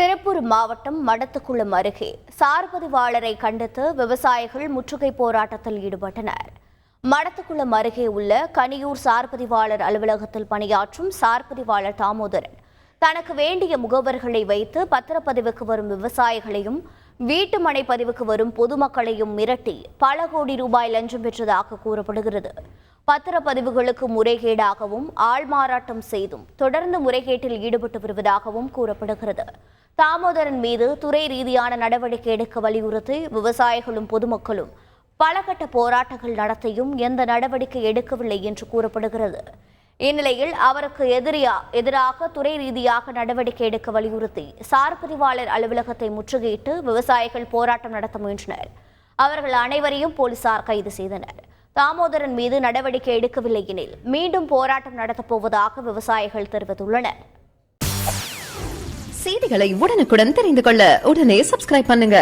திருப்பூர் மாவட்டம் மடத்துக்குளம் அருகே சார்பதிவாளரை கண்டித்து விவசாயிகள் முற்றுகை போராட்டத்தில் ஈடுபட்டனர். மடத்துக்குளம் அருகே உள்ள கனியூர் சார்பதிவாளர் அலுவலகத்தில் பணியாற்றும் சார்பதிவாளர் தாமோதரன் தனக்கு வேண்டிய முகவர்களை வைத்து பத்திரப்பதிவுக்கு வரும் விவசாயிகளையும் வீட்டு மனை பதிவுக்கு வரும் பொதுமக்களையும் மிரட்டி பல கோடி ரூபாய் லஞ்சம் பெற்றதாக கூறப்படுகிறது. பத்திரப்பதிவுகளுக்கு முறைகேடாகவும் ஆள்மாறாட்டம் செய்தும் தொடர்ந்து முறைகேட்டில் ஈடுபட்டு வருவதாகவும் கூறப்படுகிறது. தாமோதரன் மீது துறை ரீதியான நடவடிக்கை எடுக்க வலியுறுத்தி விவசாயிகளும் பொதுமக்களும் பல கட்ட போராட்டங்கள் நடத்தியும் எந்த நடவடிக்கை எடுக்கவில்லை என்று கூறப்படுகிறது. இந்நிலையில் அவருக்கு எதிராக துறை ரீதியாக நடவடிக்கை எடுக்க வலியுறுத்தி சார்பதிவாளர் அலுவலகத்தை முற்றுகையிட்டு விவசாயிகள் போராட்டம் நடத்த முயன்றனர். அவர்கள் அனைவரையும் போலீசார் கைது செய்தனர். தாமோதரன் மீது நடவடிக்கை எடுக்கவில்லை எனில் மீண்டும் போராட்டம் நடத்தப் போவதாக விவசாயிகள் தெரிவித்துள்ளனர். செய்திகளை உடனுக்குடன் தெரிந்து கொள்ள உடனே சப்ஸ்கிரைப் பண்ணுங்க.